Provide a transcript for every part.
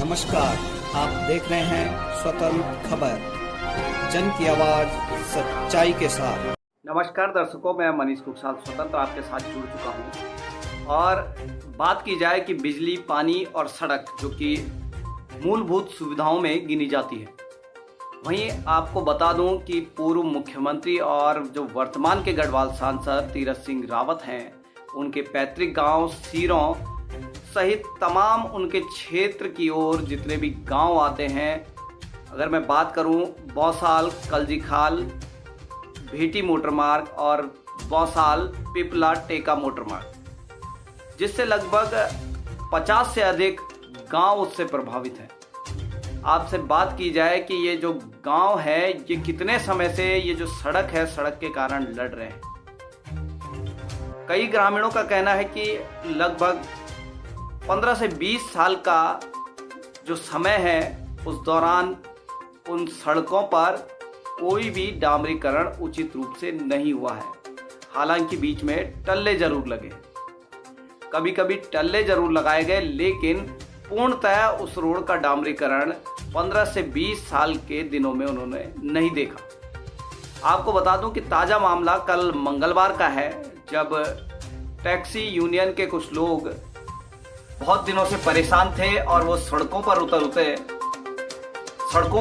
नमस्कार, आप देख रहे हैं स्वतंत्र खबर, जन की आवाज सच्चाई के साथ। नमस्कार दर्शकों, मैं मनीष कुकसाल स्वतंत्र आपके साथ जुड़ चुका हूं। और बात की जाए कि बिजली, पानी और सड़क जो कि मूलभूत सुविधाओं में गिनी जाती है, वहीं आपको बता दूं कि पूर्व मुख्यमंत्री और जो वर्तमान के गढ़वाल सांसद तीरथ सिंह रावत हैं, उनके पैतृक गांव सीरों सहित तमाम उनके क्षेत्र की ओर जितने भी गांव आते हैं, अगर मैं बात करूं बौसाल, कलजीखाल, भेटी मोटर मार्ग और बौसाल पिपला टेका मोटर मार्ग, जिससे लगभग 50 से अधिक गांव उससे प्रभावित हैं। आपसे बात की जाए कि ये जो गांव है, ये कितने समय से ये जो सड़क है, सड़क के कारण लड़ रहे हैं। कई ग्रामीणों का कहना है कि लगभग 15 से 20 साल का जो समय है, उस दौरान उन सड़कों पर कोई भी डामरीकरण उचित रूप से नहीं हुआ है। हालांकि बीच में टल्ले जरूर लगे, कभी कभी टल्ले जरूर लगाए गए, लेकिन पूर्णतः उस रोड का डामरीकरण 15 से 20 साल के दिनों में उन्होंने नहीं देखा। आपको बता दूं कि ताज़ा मामला कल मंगलवार का है, जब टैक्सी यूनियन के कुछ लोग बहुत दिनों से परेशान थे और वो सड़कों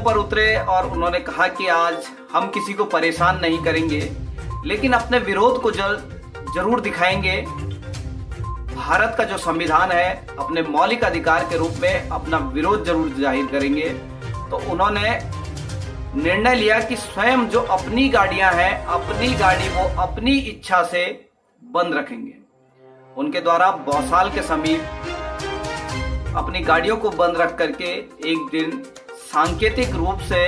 पर उतरे और उन्होंने कहा कि आज हम किसी को परेशान नहीं करेंगे, लेकिन अपने विरोध को जरूर दिखाएंगे। भारत का जो संविधान है, अपने मौलिक अधिकार के रूप में अपना विरोध जरूर जाहिर करेंगे। तो उन्होंने निर्णय लिया कि स्वयं जो अपनी गाड़ियां हैं, अपनी गाड़ी वो अपनी इच्छा से बंद रखेंगे। उनके द्वारा बौसाल के समीप अपनी गाड़ियों को बंद रख करके एक दिन सांकेतिक रूप से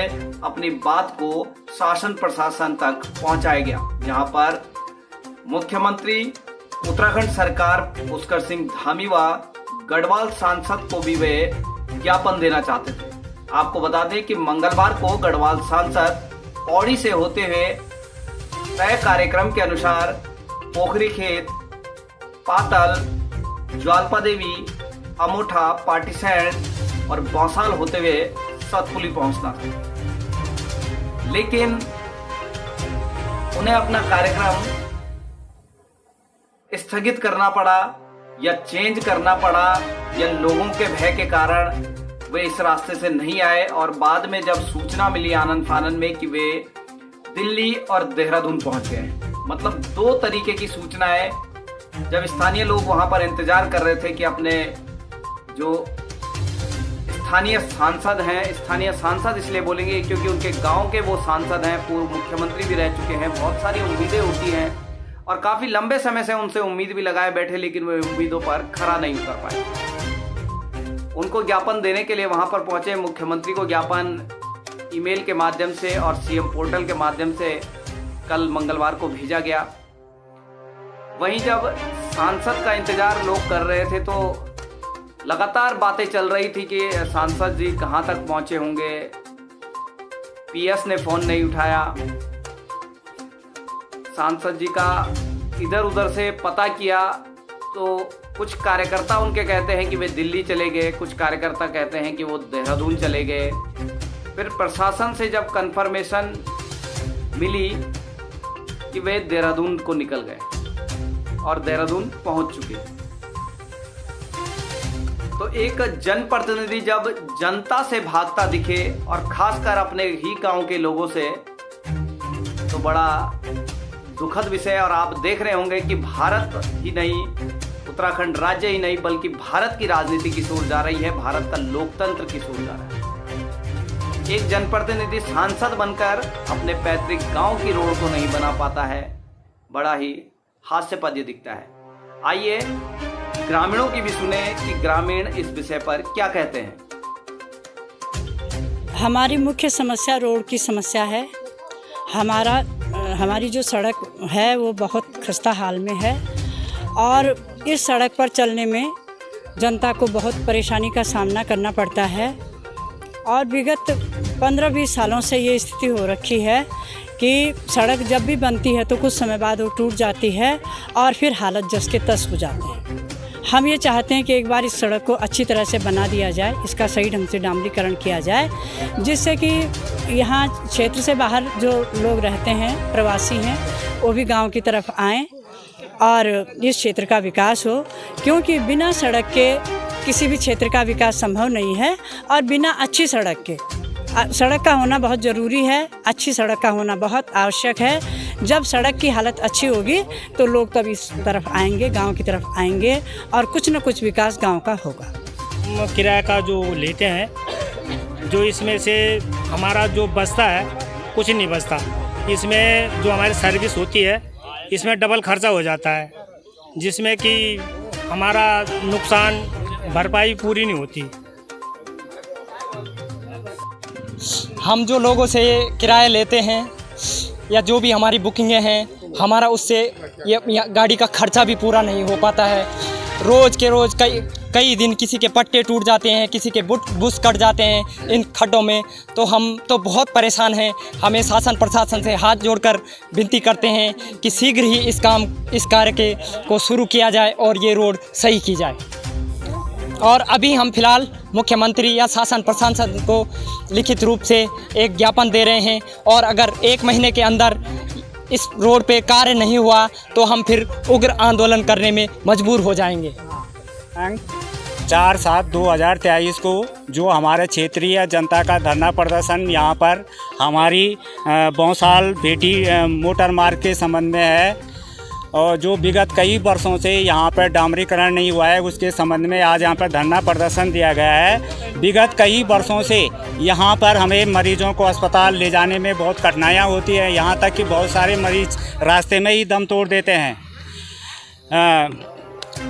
अपनी बात को शासन प्रशासन तक पहुंचाया गया, जहां पर मुख्यमंत्री, उत्तराखंड सरकार, पुष्कर सिंह धामी व गढ़वाल सांसद को भी वे ज्ञापन देना चाहते थे। आपको बता दें कि मंगलवार को गढ़वाल सांसद पौड़ी से होते हुए तय कार्यक्रम के अनुसार पोखरी खेत, पातल, ज्वालपा देवी, अमोठा, पाटीसैंड और बौसाल होते हुए सतपुली पहुंचना था, लेकिन उन्हें अपना कार्यक्रम स्थगित करना पड़ा या चेंज करना पड़ा, या लोगों के भय के कारण वे इस रास्ते से नहीं आए। और बाद में जब सूचना मिली आनन फानन में कि वे दिल्ली और देहरादून पहुंच गए, मतलब दो तरीके की सूचनाएं। जब स्थानीय लोग वहां पर इंतजार कर रहे थे कि अपने जो स्थानीय सांसद इसलिए बोलेंगे क्योंकि उनके गांव के वो सांसद हैं, पूर्व मुख्यमंत्री भी रह चुके हैं, बहुत सारी उम्मीदें होती हैं और काफी लंबे समय से उनसे उम्मीद भी लगाए बैठे, लेकिन वे उम्मीदों पर खरा नहीं उतर पाए। उनको ज्ञापन देने के लिए वहां पर पहुंचे। मुख्यमंत्री को ज्ञापन ईमेल के माध्यम से और सीएम पोर्टल के माध्यम से कल मंगलवार को भेजा गया। वहीं जब सांसद का इंतजार लोग कर रहे थे, तो लगातार बातें चल रही थी कि सांसद जी कहां तक पहुंचे होंगे। पीएस ने फोन नहीं उठाया। सांसद जी का इधर उधर से पता किया तो कुछ कार्यकर्ता उनके कहते हैं कि वे दिल्ली चले गए, कुछ कार्यकर्ता कहते हैं कि वो देहरादून चले गए। फिर प्रशासन से जब कंफर्मेशन मिली कि वे देहरादून को निकल गए और देहरादून पहुंच चुके, तो एक जनप्रतिनिधि जब जनता से भागता दिखे और खासकर अपने ही गांव के लोगों से, तो बड़ा दुखद विषय। और आप देख रहे होंगे कि भारत ही नहीं, उत्तराखंड राज्य ही नहीं, बल्कि भारत की राजनीति की सोच जा रही है, भारत का लोकतंत्र की सोच जा रहा है। एक जनप्रतिनिधि सांसद बनकर अपने पैतृक गांव की रोड को नहीं बना पाता है, बड़ा ही हास्यास्पद दिखता है। आइए ग्रामीणों की भी सुने कि ग्रामीण इस विषय पर क्या कहते हैं। हमारी मुख्य समस्या रोड की समस्या है। हमारी जो सड़क है वो बहुत खस्ता हाल में है और इस सड़क पर चलने में जनता को बहुत परेशानी का सामना करना पड़ता है। और विगत 15-20 सालों से ये स्थिति हो रखी है कि सड़क जब भी बनती है तो कुछ समय बाद वो टूट जाती है और फिर हालत जस के तस हो जाते हैं। हम ये चाहते हैं कि एक बार इस सड़क को अच्छी तरह से बना दिया जाए, इसका सही ढंग से डामरीकरण किया जाए, जिससे कि यहाँ क्षेत्र से बाहर जो लोग रहते हैं, प्रवासी हैं, वो भी गांव की तरफ आएँ और इस क्षेत्र का विकास हो, क्योंकि बिना सड़क के किसी भी क्षेत्र का विकास संभव नहीं है और बिना अच्छी सड़क के सड़क का होना बहुत ज़रूरी है, अच्छी सड़क का होना बहुत आवश्यक है। जब सड़क की हालत अच्छी होगी तो लोग तब इस तरफ आएंगे, गांव की तरफ आएंगे और कुछ न कुछ विकास गांव का होगा। हम किराया का जो लेते हैं, जो इसमें से हमारा जो बचता है कुछ नहीं बचता, इसमें जो हमारी सर्विस होती है इसमें डबल खर्चा हो जाता है, जिसमें कि हमारा नुकसान भरपाई पूरी नहीं होती। हम जो लोगों से किराया लेते हैं या जो भी हमारी बुकिंगें हैं, हमारा उससे ये गाड़ी का खर्चा भी पूरा नहीं हो पाता है। रोज़ के रोज़ कई दिन किसी के पट्टे टूट जाते हैं, किसी के बुश कट जाते हैं इन खड्डों में, तो हम तो बहुत परेशान हैं। हमें शासन प्रशासन से हाथ जोड़कर विनती करते हैं कि शीघ्र ही इस कार्य को शुरू किया जाए और ये रोड सही की जाए। और अभी हम फिलहाल मुख्यमंत्री या शासन प्रशासन को लिखित रूप से एक ज्ञापन दे रहे हैं और अगर 1 महीने के अंदर इस रोड पे कार्य नहीं हुआ तो हम फिर उग्र आंदोलन करने में मजबूर हो जाएंगे। 4/7/2023 को जो हमारे क्षेत्रीय जनता का धरना प्रदर्शन यहाँ पर हमारी बौसाल भेटी मोटर मार्ग के संबंध में है और जो विगत कई वर्षों से यहाँ पर डामरीकरण नहीं हुआ है, उसके संबंध में आज यहाँ पर धरना प्रदर्शन दिया गया है। विगत कई वर्षों से यहाँ पर हमें मरीजों को अस्पताल ले जाने में बहुत कठिनाइयाँ होती है, यहाँ तक कि बहुत सारे मरीज रास्ते में ही दम तोड़ देते हैं।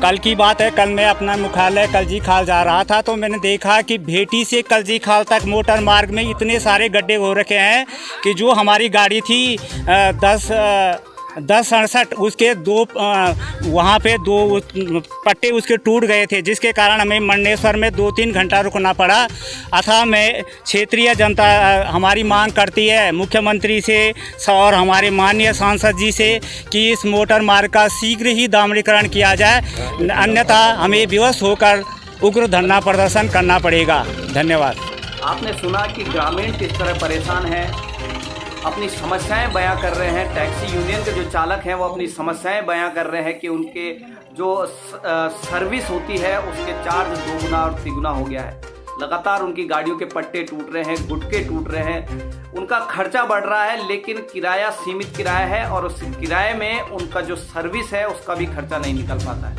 कल की बात है, कल मैं अपना मुख्यालय कलजी खाल जा रहा था तो मैंने देखा कि भेटी से कलजी खाल तक मोटर मार्ग में इतने सारे गड्ढे हो रखे हैं कि जो हमारी गाड़ी थी 1068 उसके वहाँ पे 2 पट्टे उसके टूट गए थे, जिसके कारण हमें मंडनेश्वर में 2-3 घंटा रुकना पड़ा। अतः मैं क्षेत्रीय जनता हमारी मांग करती है मुख्यमंत्री से और हमारे माननीय सांसद जी से कि इस मोटर मार्ग का शीघ्र ही डामरीकरण किया जाए, अन्यथा हमें विवश होकर उग्र धरना प्रदर्शन करना पड़ेगा। धन्यवाद। आपने सुना कि ग्रामीण किस तरह परेशान हैं, अपनी समस्याएं बयां कर रहे हैं। टैक्सी यूनियन के जो चालक हैं वो अपनी समस्याएं बयां कर रहे हैं कि उनके जो सर्विस होती है उसके चार्ज 2 गुना और 3 गुना हो गया है। लगातार उनकी गाड़ियों के पट्टे टूट रहे हैं, गुटके टूट रहे हैं, उनका खर्चा बढ़ रहा है, लेकिन किराया सीमित किराया है और उस किराए में उनका जो सर्विस है उसका भी खर्चा नहीं निकल पाता है।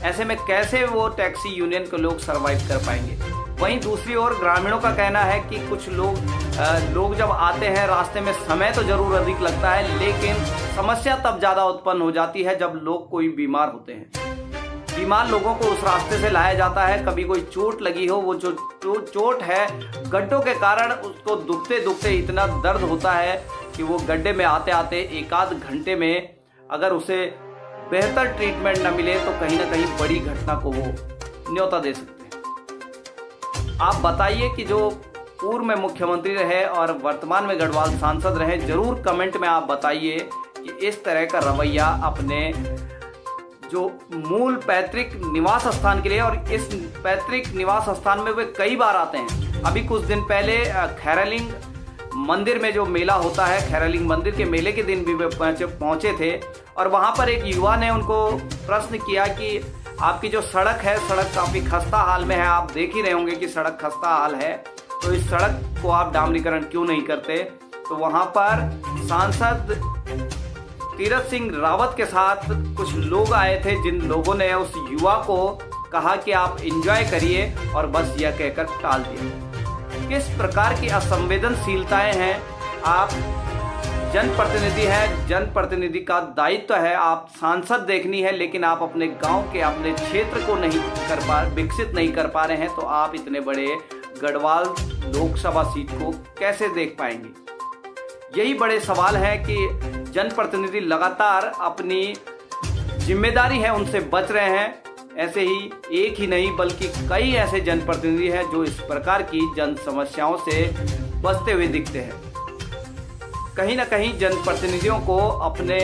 ऐसे में कैसे वो टैक्सी यूनियन के लोग सर्वाइव कर पाएंगे। वहीं दूसरी ओर ग्रामीणों का कहना है कि कुछ लोग जब आते हैं रास्ते में समय तो ज़रूर अधिक लगता है, लेकिन समस्या तब ज़्यादा उत्पन्न हो जाती है जब लोग कोई बीमार होते हैं। बीमार लोगों को उस रास्ते से लाया जाता है, कभी कोई चोट लगी हो, वो जो चोट है गड्ढों के कारण उसको दुखते दुखते इतना दर्द होता है कि वो गड्ढे में आते आते 1-आध घंटे में अगर उसे बेहतर ट्रीटमेंट न मिले तो कहीं ना कहीं बड़ी घटना को वो न्योता दे सकते हैं। आप बताइए कि जो पूर्व में मुख्यमंत्री रहे और वर्तमान में गढ़वाल सांसद रहे, जरूर कमेंट में आप बताइए कि इस तरह का रवैया अपने जो मूल पैतृक निवास स्थान के लिए, और इस पैतृक निवास स्थान में वे कई बार आते हैं। अभी कुछ दिन पहले खैरालिंग मंदिर में जो मेला होता है, खैरालिंग मंदिर के मेले के दिन भी वे पहुंचे थे और वहां पर एक युवा ने उनको प्रश्न किया कि आपकी जो सड़क है, सड़क काफ़ी खस्ता हाल में है, आप देख ही रहे होंगे कि सड़क खस्ता हाल है, तो इस सड़क को आप डामरीकरण क्यों नहीं करते। तो वहां पर सांसद तीरथ सिंह रावत के साथ कुछ लोग आए थे, जिन लोगों ने उस युवा को कहा कि आप एंजॉय करिए और बस यह कहकर टाल दिया। किस प्रकार की असंवेदनशीलताएं हैं। आप जनप्रतिनिधि हैं, जनप्रतिनिधि का दायित्व है, आप सांसद देखनी है, लेकिन आप अपने गांव के, अपने क्षेत्र को विकसित नहीं कर पा रहे हैं, तो आप इतने बड़े गढ़वाल लोकसभा सीट को कैसे देख पाएंगे। यही बड़े सवाल हैं कि जनप्रतिनिधि लगातार अपनी जिम्मेदारी है उनसे बच रहे हैं। ऐसे ही एक ही नहीं बल्कि कई ऐसे जनप्रतिनिधि हैं जो इस प्रकार की जन समस्याओं से बचते हुए दिखते हैं। कहीं ना कहीं जनप्रतिनिधियों को अपने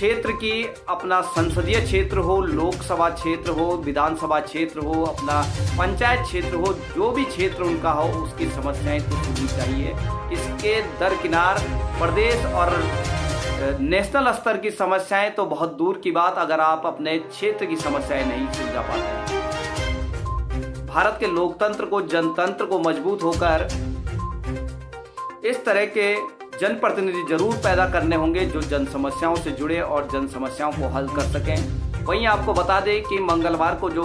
क्षेत्र की, अपना संसदीय क्षेत्र हो, लोकसभा क्षेत्र हो, विधानसभा क्षेत्र हो, अपना पंचायत क्षेत्र हो, जो भी क्षेत्र उनका हो, उसकी समस्याएं तो सुननी चाहिए। इसके दरकिनार प्रदेश और नेशनल स्तर की समस्याएं तो बहुत दूर की बात, अगर आप अपने क्षेत्र की समस्याएं नहीं सुलझा पाते हैं। भारत के लोकतंत्र को, जनतंत्र को मजबूत होकर इस तरह के जनप्रतिनिधि जरूर पैदा करने होंगे जो जन समस्याओं से जुड़े और जन समस्याओं को हल कर सकें। वहीं आपको बता दें कि मंगलवार को जो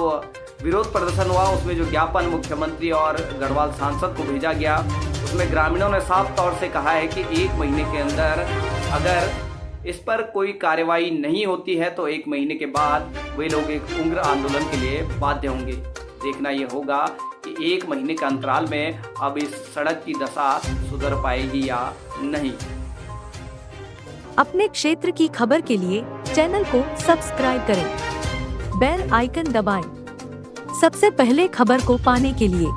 विरोध प्रदर्शन हुआ, उसमें जो ज्ञापन मुख्यमंत्री और गढ़वाल सांसद को भेजा गया, उसमें ग्रामीणों ने साफ तौर से कहा है कि 1 महीने के अंदर अगर इस पर कोई कार्रवाई नहीं होती है तो 1 महीने के बाद वे लोग एक उग्र आंदोलन के लिए बाध्य होंगे। देखना ये होगा कि 1 महीने के अंतराल में अब इस सड़क की दशा सुधर पाएगी या नहीं। अपने क्षेत्र की खबर के लिए चैनल को सब्सक्राइब करें, बेल आइकन दबाएं। सबसे पहले खबर को पाने के लिए